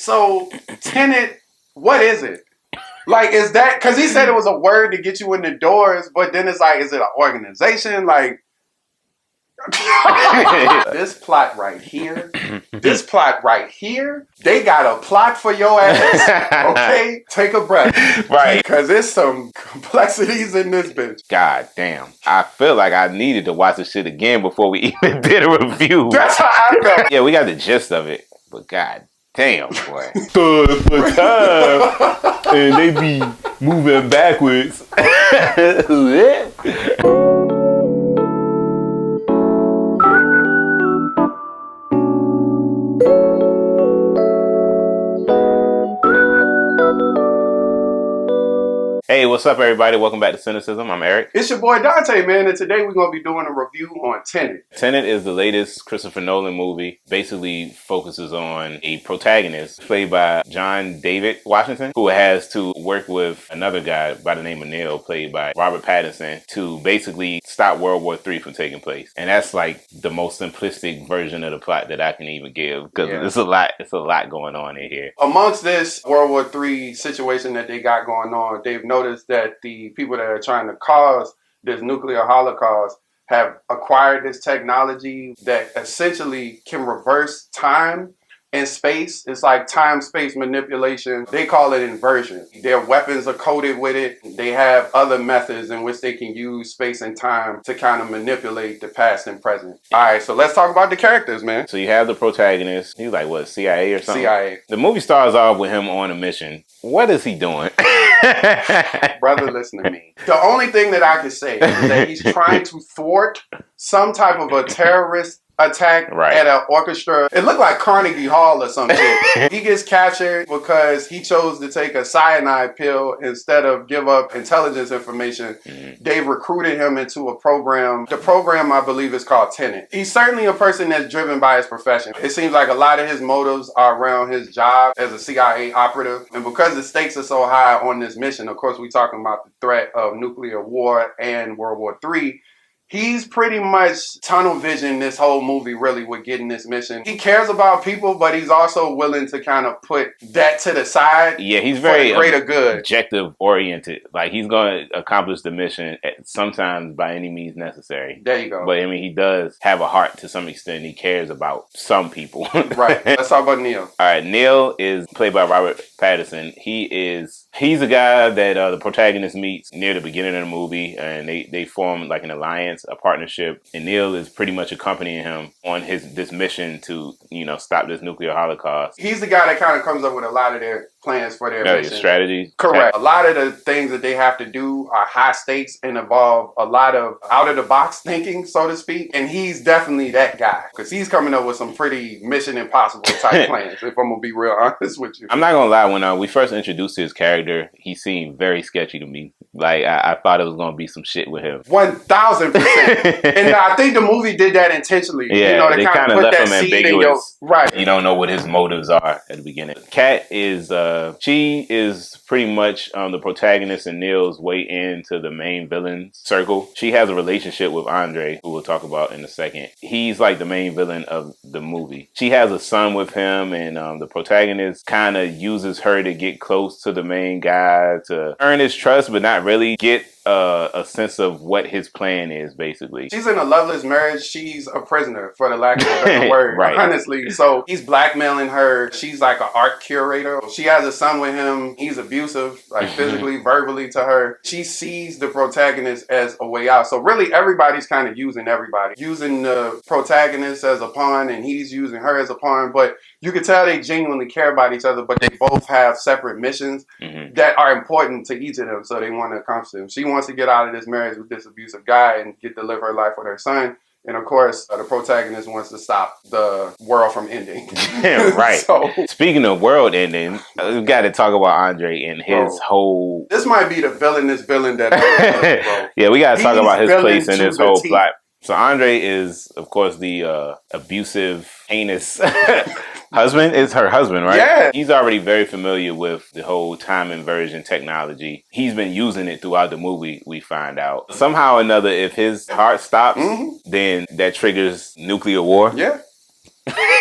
So, Tenet, what is it? Like, is that, because he said it was a word to get you in the doors, but then it's like, is it an organization? Like, this plot right here, this plot right here, they got a plot for your ass. Okay? Take a breath. Right. Because there's some complexities in this bitch. God damn. I feel like I needed to watch this shit again before we even did a review. That's how I felt. Yeah, we got the gist of it, but god damn, boy. For time, and they be moving backwards. Hey, what's up, everybody? Welcome back to Cinecism. I'm Eric. It's your boy Dante, man, and today we're going to be doing a review on Tenet. Tenet is the latest Christopher Nolan movie. Basically focuses on a protagonist played by John David Washington, who has to work with another guy by the name of Neil, played by Robert Pattinson, to basically stop World War III from taking place. And that's like the most simplistic version of the plot that I can even give, because it's a lot going on in here. Amongst this World War III situation that they got going on, they've noticed that the people that are trying to cause this nuclear holocaust have acquired this technology that essentially can reverse time and space. It's like time-space manipulation. They call it inversion. Their weapons are coated with it. They have other methods in which they can use space and time to kind of manipulate the past and present. All right, so let's talk about the characters, man. So you have the protagonist. He's like, what, CIA or something? CIA. The movie starts off with him on a mission. What is he doing? Brother, listen to me. The only thing that I can say is that he's trying to thwart some type of a terrorist attack at an orchestra. It looked like Carnegie Hall or some shit. He gets captured because he chose to take a cyanide pill instead of give up intelligence information. They recruited him into a program. The program, I believe, is called Tenet. He's certainly a person that's driven by his profession. It seems like a lot of his motives are around his job as a CIA operative. And because the stakes are so high on this mission, of course, we're talking about the threat of nuclear war and World War III. He's pretty much tunnel vision this whole movie, really, with getting this mission. He cares about people, but he's also willing to kind of put that to the side. Yeah, he's very greater good, objective oriented. Like, he's going to accomplish the mission sometimes by any means necessary. There you go. But I mean, he does have a heart to some extent. He cares about some people. Right. Let's talk about Neil. All right, Neil is played by Robert Pattinson. He's a guy that the protagonist meets near the beginning of the movie, and they form like an alliance, a partnership, and Neil is pretty much accompanying him on this mission to, stop this nuclear holocaust. He's the guy that kind of comes up with a lot of their plans for their mission. Strategies. Correct. A lot of the things that they have to do are high stakes and involve a lot of out of the box thinking, so to speak. And he's definitely that guy, because he's coming up with some pretty Mission Impossible type plans, if I'm going to be real honest with you. I'm not going to lie, when we first introduced his character, he seemed very sketchy to me. Like, I thought it was going to be some shit with him. 1000%. And I think the movie did that intentionally. Yeah, they kind of left him ambiguous. Right. You don't know what his motives are at the beginning. Kat is, she is pretty much the protagonist in Neil's way into the main villain circle. She has a relationship with Andre, who we'll talk about in a second. He's like the main villain of the movie. She has a son with him, and the protagonist kind of uses her to get close to the main guy, to earn his trust, but not really get a sense of what his plan is, basically. She's in a loveless marriage. She's a prisoner, for the lack of a better word, honestly. So he's blackmailing her. She's like an art curator. She has a son with him. He's abusive, like physically, verbally to her. She sees the protagonist as a way out. So really, everybody's kind of using everybody. Using the protagonist as a pawn, and he's using her as a pawn. But you can tell they genuinely care about each other, but they both have separate missions that are important to each of them, so they want to accomplish them. She wants to get out of this marriage with this abusive guy and get to live her life with her son. And of course, the protagonist wants to stop the world from ending. Right. So, speaking of world ending, we've got to talk about Andre and his whole... This might be the villainous villain that I love, bro. Yeah, we got to talk about his place in this whole plot. So Andre is, of course, the abusive, heinous husband. Is her husband, right? Yeah. He's already very familiar with the whole time inversion technology. He's been using it throughout the movie, we find out. Somehow or another, if his heart stops, then that triggers nuclear war. Yeah.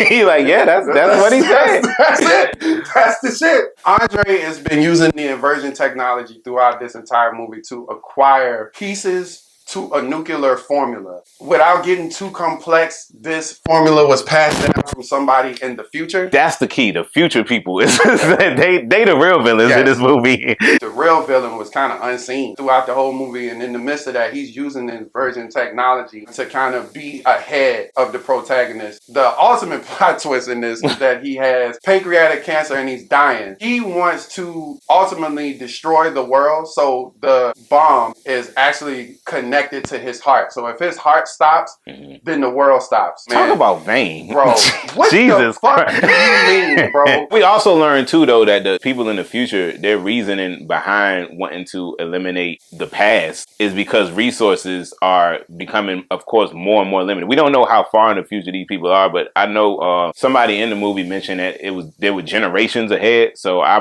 He like, yeah, that's what he said. That's it. That's the shit. Andre has been using the inversion technology throughout this entire movie to acquire pieces to a nuclear formula. Without getting too complex, this formula was passed down from somebody in the future. That's the key. The future people is they the real villains in this movie. The real villain was kind of unseen throughout the whole movie, and in the midst of that, he's using the inversion technology to kind of be ahead of the protagonist. The ultimate plot twist in this is that he has pancreatic cancer and he's dying. He wants to ultimately destroy the world, so the bomb is actually connected to his heart. So if his heart stops, then the world stops. Man. Talk about vain, bro. What Jesus the fuck do you mean, bro? We also learned too, though, that the people in the future, their reasoning behind wanting to eliminate the past is because resources are becoming, of course, more and more limited. We don't know how far in the future these people are, but I know somebody in the movie mentioned that there were generations ahead. So I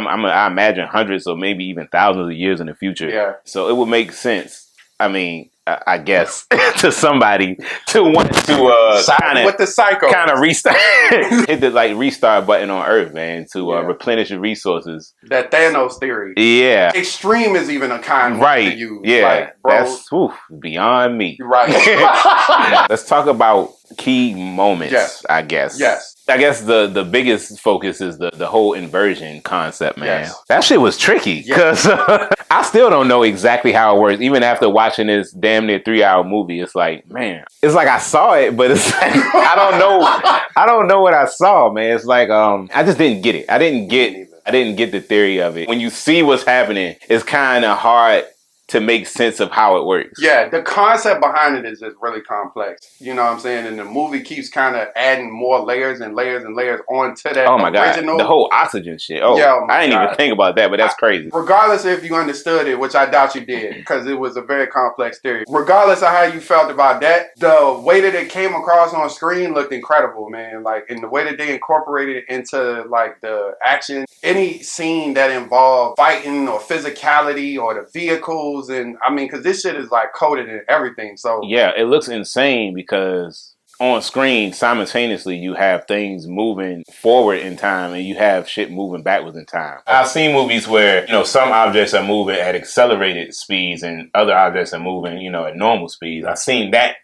imagine hundreds or maybe even thousands of years in the future. Yeah. So it would make sense. I mean, I guess to somebody to want to kind of restart, hit the restart button on Earth, man, to replenish the resources. That Thanos theory. Yeah, extreme is even a kind right. To use. Yeah, like, bro, that's beyond me. Right. Let's talk about key moments. Yes. I guess. Yes. I guess the biggest focus is the whole inversion concept, man. Yes. That shit was tricky because I still don't know exactly how it works. Even after watching this damn near 3-hour movie, it's like, man, it's like I saw it, but it's like I don't know what I saw, man. It's like I just didn't get it. I didn't get the theory of it. When you see what's happening, it's kind of hard to make sense of how it works. Yeah, the concept behind it is just really complex. You know what I'm saying? And the movie keeps kind of adding more layers and layers and layers onto that. Oh my original. God. The whole oxygen shit. I didn't even think about that, but that's crazy. Regardless if you understood it, which I doubt you did, because it was a very complex theory. Regardless of how you felt about that, the way that it came across on screen looked incredible, man. Like, in the way that they incorporated it into like the action, any scene that involved fighting or physicality or the vehicles. And I mean, because this shit is like coded in everything. So yeah, it looks insane because on screen simultaneously you have things moving forward in time and you have shit moving backwards in time. I've seen movies where, you know, some objects are moving at accelerated speeds and other objects are moving, you know, at normal speeds. I've seen that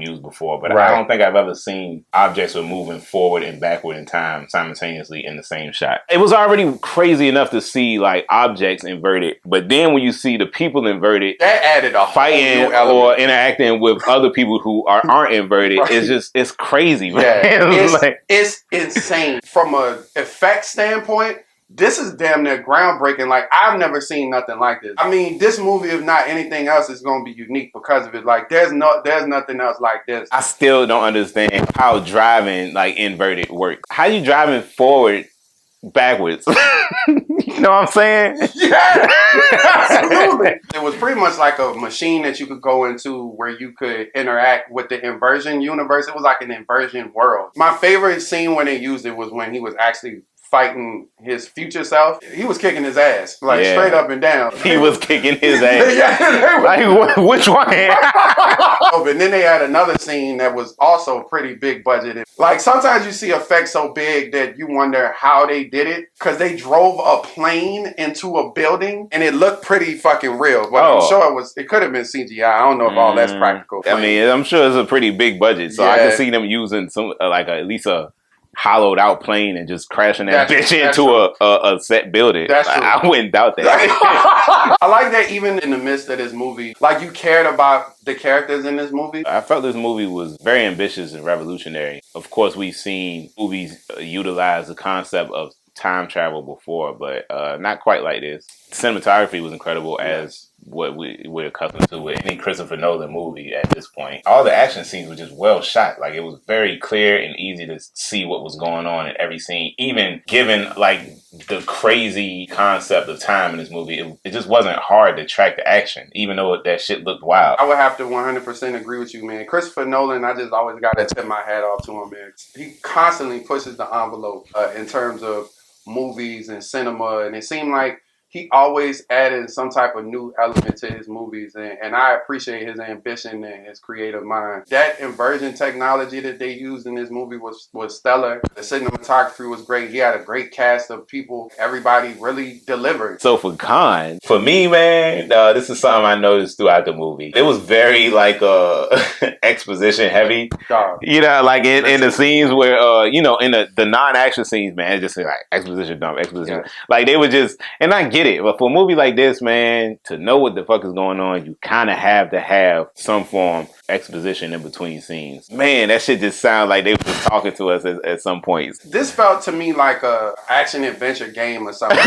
used before, but I don't think I've ever seen objects that are moving forward and backward in time simultaneously in the same shot. It was already crazy enough to see like objects inverted, but then when you see the people inverted, that added a fighting or interacting with other people who aren't inverted, it's crazy, man. Yeah, it's insane. From a effect standpoint, this is damn near groundbreaking. Like, I've never seen nothing like this. I mean, this movie, if not anything else, is going to be unique because of it. Like, there's nothing else like this. I still don't understand how driving like inverted works. How you driving forward backwards? You know what I'm saying? Yeah, absolutely. It was pretty much like a machine that you could go into where you could interact with the inversion universe. It was like an inversion world. My favorite scene when they used it was when he was actually fighting his future self. He was kicking his ass, like straight up and down. He was kicking his ass. Yeah, like, which one? But then they had another scene that was also pretty big budgeted. Like, sometimes you see effects so big that you wonder how they did it, because they drove a plane into a building and it looked pretty fucking real. But I'm sure it could have been CGI. I don't know if all that's practical. I mean, I'm sure it's a pretty big budget, so I can see them using some at least a hollowed out plane and just crashing that bitch into a set building. I wouldn't doubt that. I like that even in the midst of this movie, like, you cared about the characters in this movie. I felt this movie was very ambitious and revolutionary. Of course, we've seen movies utilize the concept of time travel before, but not quite like this. Cinematography was incredible, as what we're accustomed to with any Christopher Nolan movie at this point. All the action scenes were just well shot. Like, it was very clear and easy to see what was going on in every scene. Even given like the crazy concept of time in this movie, it just wasn't hard to track the action, even though that shit looked wild. I would have to 100% agree with you, man. Christopher Nolan, I just always got to tip my hat off to him, man. He constantly pushes the envelope in terms of movies and cinema, and it seemed like he always added some type of new element to his movies, and I appreciate his ambition and his creative mind. That inversion technology that they used in this movie was stellar. The cinematography was great. He had a great cast of people. Everybody really delivered. So for Khan, for me, man, this is something I noticed throughout the movie. It was very like exposition heavy. You know, like in the scenes where in the non-action scenes, man, it's just like exposition dump, exposition. Yes. Like they were just, and I get it, but for a movie like this, man, to know what the fuck is going on, you kind of have to have some form exposition in between scenes. Man, that shit just sounds like they were just talking to us at some points. This felt to me like a action adventure game or something.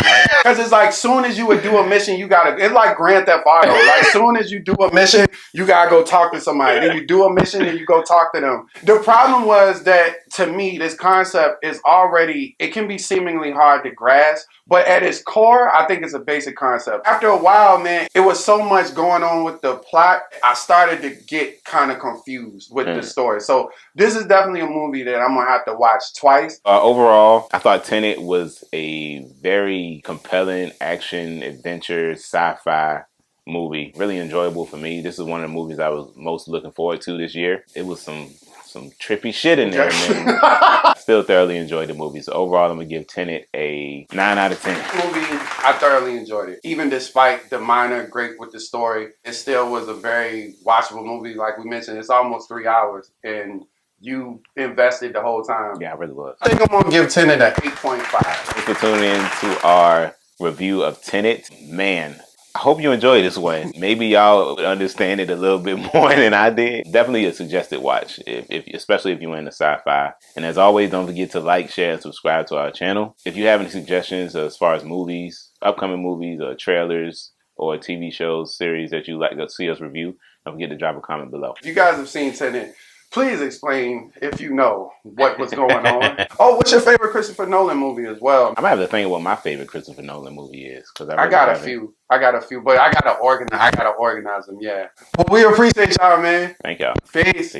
Because it's like soon as you would do a mission, you gotta, it's like Grand Theft Auto. Like soon as you do a mission, you gotta go talk to somebody. Then you do a mission and you go talk to them. The problem was that to me, this concept is already, it can be seemingly hard to grasp, but at its core, I think it's a basic concept. After a while, man, it was so much going on with the plot, I started to get kind of confused with the story. So this is definitely a movie that I'm gonna have to watch twice. Overall, I thought Tenet was a very compelling action, adventure, sci-fi movie. Really enjoyable for me. This is one of the movies I was most looking forward to this year. It was some trippy shit in there, man. Still thoroughly enjoyed the movie. So overall, I'm gonna give Tenet a 9 out of 10. This movie, I thoroughly enjoyed it. Even despite the minor break with the story, it still was a very watchable movie. Like we mentioned, it's almost 3 hours, and you invested the whole time. Yeah, I really was. I think I'm gonna give Tenet an 8.5. Thanks for tuning in to our review of Tenet. Man, I hope you enjoyed this one. Maybe y'all would understand it a little bit more than I did. Definitely a suggested watch, especially if you're into sci-fi. And as always, don't forget to like, share, and subscribe to our channel. If you have any suggestions as far as movies, upcoming movies, or trailers, or TV shows, series that you'd like to see us review, don't forget to drop a comment below. If you guys have seen Tenet, please explain if you know what was going on. Oh, what's your favorite Christopher Nolan movie as well? I'm gonna have to think what my favorite Christopher Nolan movie is, because I got a few, but I gotta organize them. Yeah. Well, we appreciate y'all, man. Thank y'all. Peace.